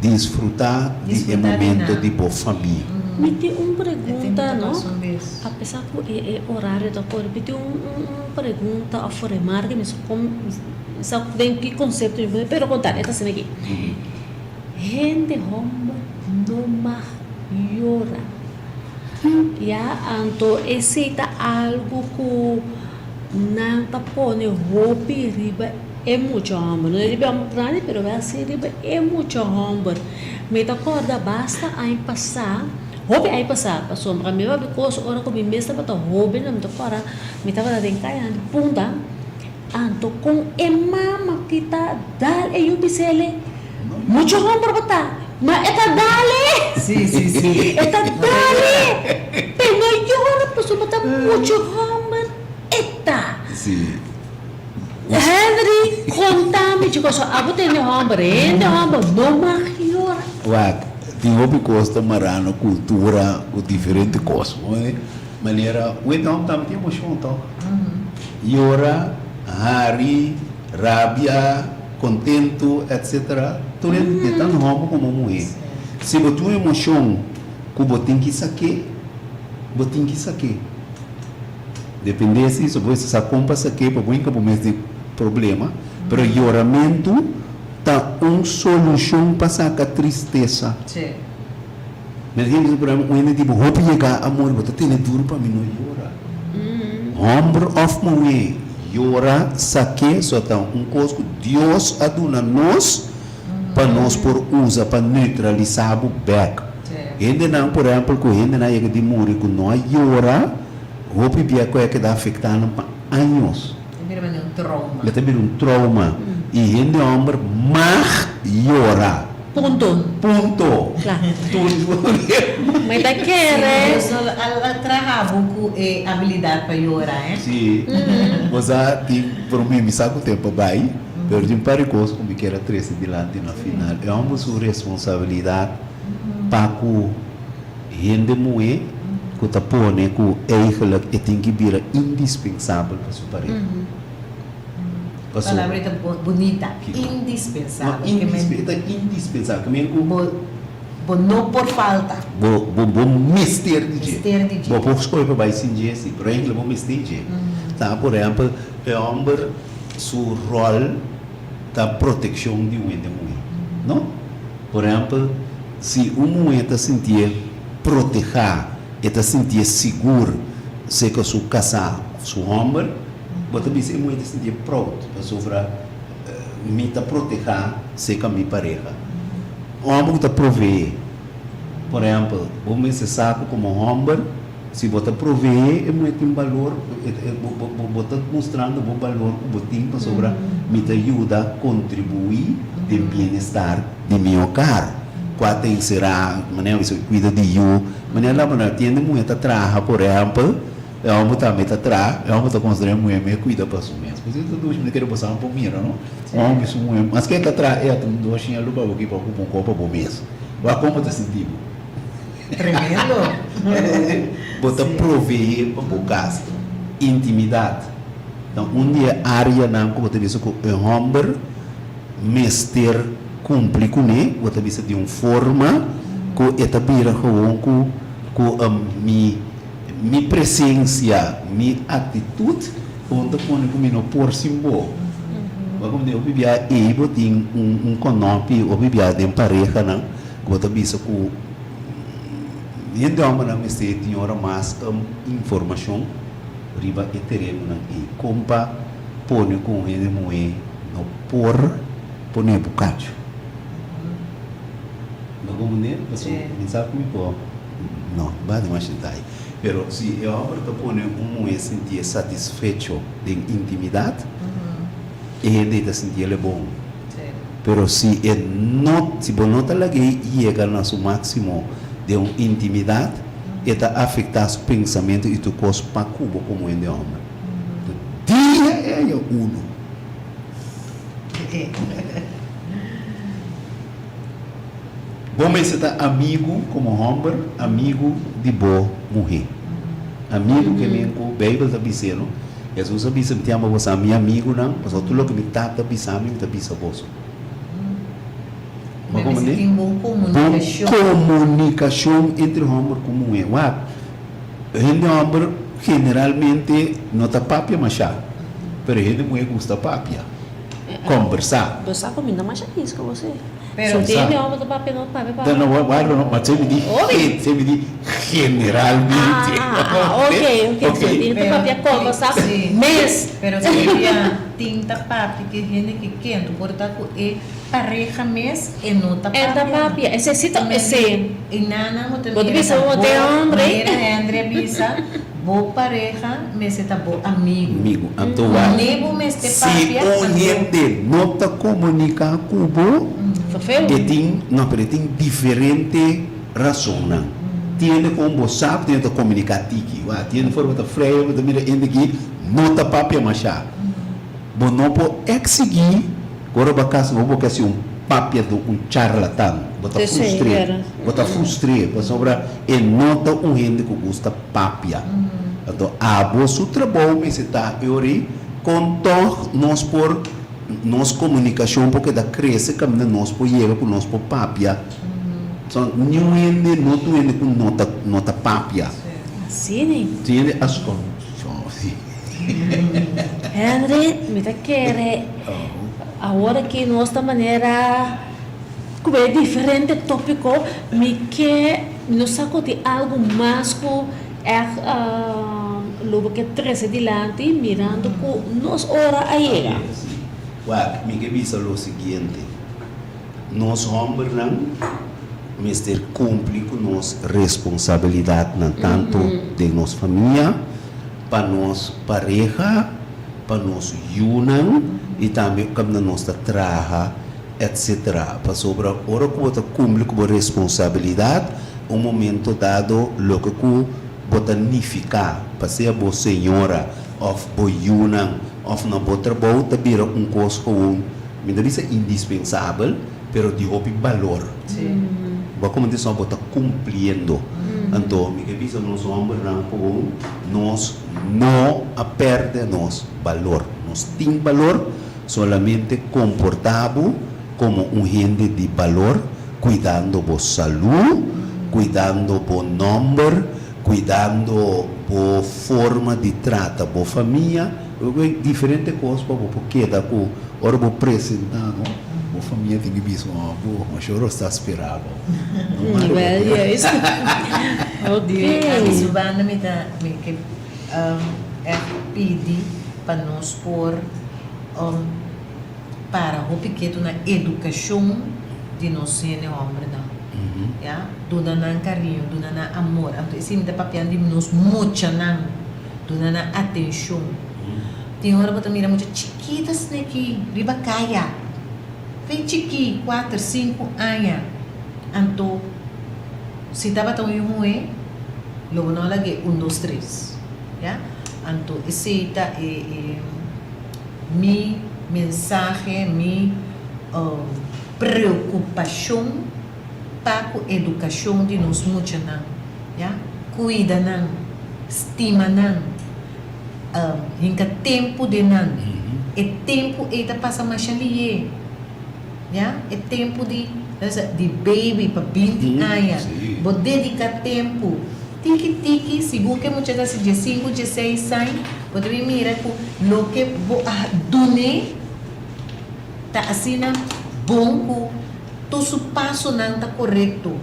desfrutar de momento de boa família. Me tem uma pergunta, não? Apesar que é horário da cor, me tem uma pergunta a formar que me só tem que conceito, pero contar, esta cena aqui. Gente homem não maiora. Já, então, aceita algo que não tá pone roupa riba é muito hambre. Não é riba grande, pero vai ser riba é muito hambre. Me tá corda basta aí passar. Roupa aí passar, passou para mim, vai coisa ora com mesa para roupa, não me tá fora. Me tava da dencai punta. Anto com mama kita dal e ubisele. Muito hambre bata. Mas é dale. Sim, sim, sim. É dale. Pero eu não posso botar muito hambre. Eta. Sim. Henry, contame de coisa. Abo tem hambre, não maior. Wak, tem hobby costa marana, cultura, o diferente coisa, não é? Maneira, o então também tem emoção, então. Yora, hari, rabia, contento, etc. Tudo é tão rombo como mulher. Se botar uma emoção, que botem que saque, botem que saque. Dependesse, se você só compra saque, para brincar por mês de problema, pero lloramento tá solução para sacar tristeza. Sim. Mas ele diz para mim, quando tipo, roupa chegar, amor, você tem duro para mim não llorar. Ombro of mulher, llora, saque, só tá coisa que Deus aduna nós, para nós por usa, para neutralizar o back. Ainda não, por exemplo, que ainda não é de morrer, que nós llora, roupa e que está afetando para anos. Primeiro é um trauma. Ele tem um trauma. E ainda é homem, mas llora. Ponto. Ponto. Claro. Tudo. Mas da querer. Ela trabalha com habilidade para chorar, hein? Sim. Você tem, por mim, me sabe o tempo vai, pero de um perigoso como que era 13 de lá na final. É uma sua responsabilidade para que o gente mulher que está pondo que é tem que vir indispensável para sua pareja. Palavra bonita, Que- indispensável. Indispensável. Não por falta. Vou mister de jeito. Mister de jeito. Vou por escolher para vai sim dia assim. Por exemplo, vou mister de jeito. Tá, por exemplo, é homem seu rol da proteção de uma mulher, não? Por exemplo, se uma mulher está sentir proteger, está sentir seguro, se que sua casar, seu homem, você também se mulher está sentir pronto para sofrer, me está proteger, se que a minha pareja. O homem está prover, por exemplo, vamos se sabe como homem, se você prover, é muito um valor, você mostrando o valor que você tem para sobrar, me ajuda a contribuir no bem-estar de meu cara. Quando tem será, maneira você cuida de eu, maneira lá, maneira tem muito trabalho, por exemplo, é homem também está atrás, é homem está construindo mulher, me cuida para si mesmo. Porque isso tudo não quer passar por mim, não? Homem isso mulher, mas quem está atrás é um dois tinha lupa aqui para ocupar um copo por mês. Vai como está sentindo? Tremendo. Bota prover para o casa. Intimidade. Então, dia área não, como você disse, é homem, mestre, cumpre com ele, você disse de uma forma, que é também com minha presença, minha atitude, quando eu por simbolo. Mas como eu vivia aí, eu tinha conope, eu vivia de pareja, não? Eu disse que então, eu tinha hora mais informação riba e terreno e compa põe com ele moe no por põe bocado. Não como né? Você não sabe como não, vai mais detalhe. Pero se eu agora põe moe sentir satisfeito de intimidade, ele está sentir ele bom. Pero se não se não está lá que chega no seu máximo de uma intimidade, está afetar o pensamento e tu corpo para cubo como é de homem. Dia é o uno. Bom, você está amigo como homem, amigo de boa mulher. Amigo que me com Bíblia está dizendo, Jesus está dizendo, te amo você, meu amigo não, mas tudo que me está dizendo, me está dizendo você. Mas você tem boa comunicação. Comunicação entre homem e mulher. Gente homem generalmente não está papia machá, mas gente mulher gosta papia. Conversar. Você está comendo mais isso com você? Pero- So, tiene hombre de papi, no, papi. Dan nou, waarom nog? Maar ze me die generalmente. Ok. So, tiene Pero- papi a copa, sabe? sí. Mês. Pero se havia tinta papi que gente que quer, portanto é pareja mes e nota papi. Esta papi, necesito esse. E nana mo também. Vou bisa mo te hombre. Era André bisa, bo pareja, mes eta bo amigo. Amigo, então vai. Amigo mes te Se papi. o gente não está comunicando com o Fofeu? tem diferente razões. Tiene como sabe, tiene que comunicar tiki. Tiene forma de freio, de mira ainda aqui, não está papia machá. Bom, não pode exigir, agora para casa, não pode ser papia de charlatão. Bota Sim, frustrado. era. Bota frustrado, para sobra, e nota gente que gosta papia. Então, a bolsa trabalho, mas está eu contou nós por nossa comunicação porque da cresce que nós por llegar com nós por papia. Então, nenhum ende não tu ende com nota papia. Assim, né? Tiene as condições. Henry, me tá querendo. Agora que nossa maneira como é diferente tópico, me quer nos saco de algo mais que é logo que treze dilante mirando com nos hora a llegar. Ué, me que visa o seguinte. Nós homens não mister cumprir com nossa responsabilidade não tanto de nossa família, para nossa pareja, para nosso união e também como nossa trabalho, etc. Para sobre a hora que você cumpre com a responsabilidade, um momento dado, logo que você nificar, para ser a boa senhora, ou boa união, ou não boa trabalho, também é coisa comum. Me diz indispensável, pero de valor. Sim. Como diz, nós está cumprindo. Então, me que nós homens nós não perde nosso valor. Nós temos valor solamente comportado como gente de valor, cuidando da saúde, cuidando do nome, cuidando da forma de tratar a família, diferentes coisas para porque da com hora vou apresentar, a família tem que ver o choro está esperado. Velho, é isso. Ok. A Ok. subanda me dá me que é pedir para nós pôr para o pequeno na educação de nós homens não. Ya, duna ng carinho, duna na amor. Ang isim da papian di nos mucha nang, duna na atenção. Tem hora bota mira muito chiquitas naqui, riba kaya. Vem chiqui, 4, 5 anos. Anto, se tava tão yumu logo não lagi 1, 2, 3. Ya? Anto, esse tá mi mensagem, mi preocupação para a educação de nós muita não, ya? Cuida não, estima não, hinca tempo de não, é tempo eta passa mais ali, ya? É tempo de baby para 20 anos, vou dedicar tempo, tiki segundo que muitas vezes de 5, 16 anos, pode me mirar com lo que vou donar, tá assim bom com todo o passo não está correto,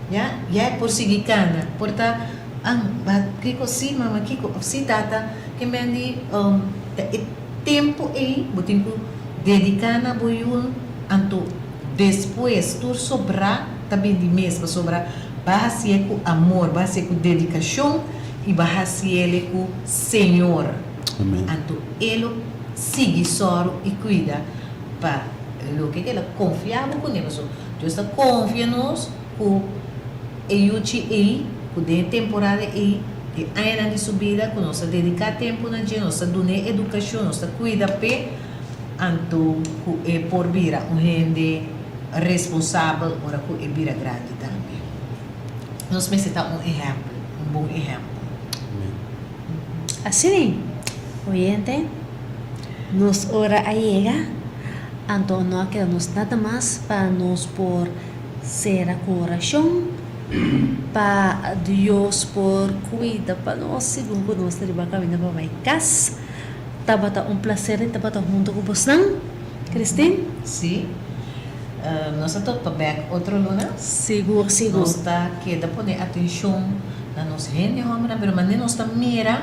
já é por seguir cana, porta kiko si mama kiko si tata que me andi tempo aí botin ko dedicar na boyun anto depois tu sobrar também de mês para sobrar bahasi com amor, bahasi com dedicação e bahasi ele com Senhor. Amém. Anto ele sigue só e cuida para lo que ela confiava com ele, Deus está confiando-nos com Euchi aí, com a temporada aí, e ainda de subida, com nós dedicar tempo na dia, nós donar educação, nós cuidar pe, anto é por vira gente responsável, ora com é vira grande também. Nós necessitamos exemplo, bom exemplo. Assim, oyente, nos hora a llegar. Então, não queremos nada mais para nos por ser a coração, para Deus por cuidar para nós, segundo nós teremos caminho para a casa. Tabata prazer, tabata junto com você, Cristina? Sim. nós estamos para back outro luna. Seguro, seguro. Nós está que dá poner atenção na nossa gente, homem, mas nós está mira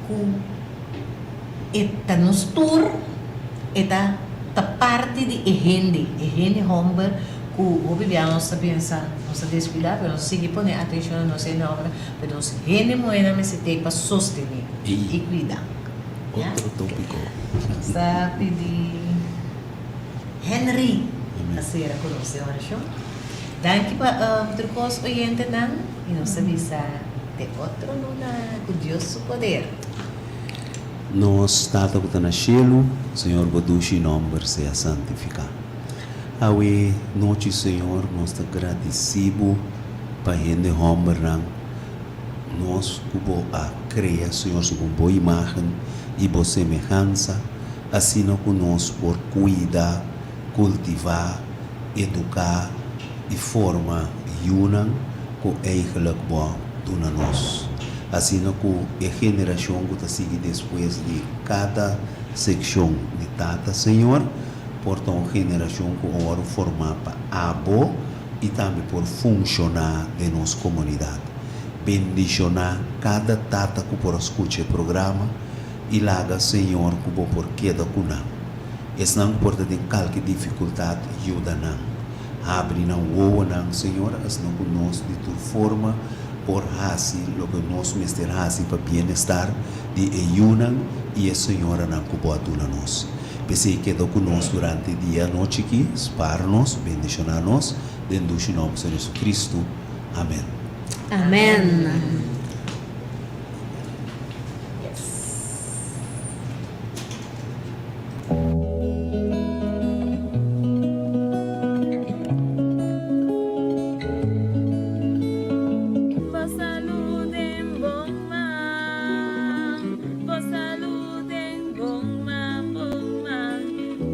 com eta nos tour, eta ta parte de gente, homem, que o bibiano nós está pensando, nós está desfilar, mas nós seguir poner atenção na nossa gente, mas nós gente moeda me se tem para sostener e cuidar. Outro tópico. Está pedir Henry Amen. a ser conosco, senhor. Danke para trocos oyente dan e nós avisa de outro luna com Deus seu poder. Nós tata que na cielo, Senhor, bodushi nome seja santificado. Awe noite, Senhor, nós te agradecemos para gente homem, nós cubo a criar, Senhor, sob uma boa imagem e boa semelhança, assim não conosco por cuidar, cultivar, educar e formar unam com eigenlijk bom do nós. Assim como a geração que está seguindo depois de cada secção de tata, Senhor, porta uma geração que agora formar para abo e também por funcionar de nossa comunidade. Bendicionar cada tata que por escutar o programa e laga, Senhor, que por queda com nós. Esse não porta de qualquer dificuldade, ajuda não. Abre não o não, Senhor, as não conosco de tua forma, por assim, lo que nós mestre assim para bem-estar de ayunan e a Senhora não cubo na nós. Pensei que do conosco durante dia e noite aqui, para-nos, bendicionar-nos, dentro do nome de Jesus Cristo. Amém. Amén. Vos saluden, bon man. Vos saluden, bon man, bon man.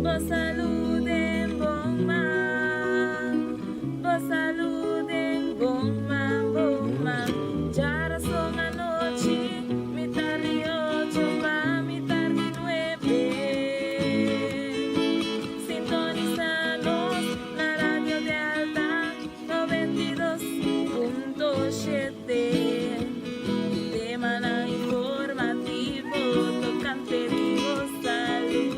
Vos saluden, bon man. Vos saluden, bon man, bon man. Ya son anoche, mi tarde 8 va, mi tarde 9. Sintonizanos la radio de alta 92.7. Tema informativo, tocante de voz salud.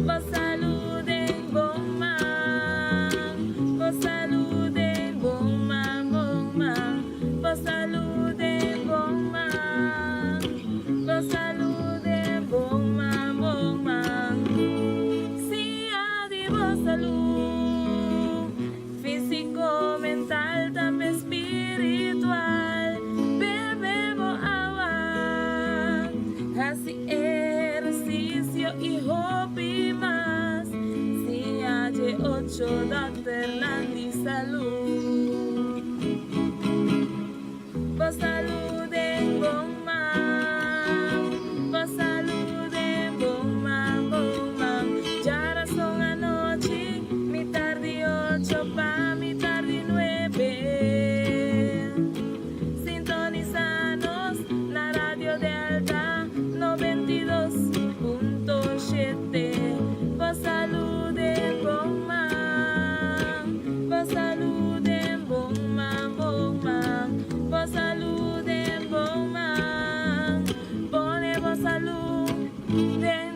Vos saluden, bon man. Vos saluden, bon man, bon man. Vos saluden, bon man. Vos saluden, bon man, bon man. Sia de vos salud, físico, mental, también espiritual. Bebemos agua, así ejercicio y hobby más. Sia de 8, Dr. Landy Salud. Vos saluden, bon man. Vos saluden, bon man, bon man. Ya son anoche, mi tarde 8 pa, mi tarde 9. Sintonizanos la radio de alta 92.7. Vos saluden, bon man. Vos saluden, bon man, bon man. Vos saluden, bon man. Ponemos salud de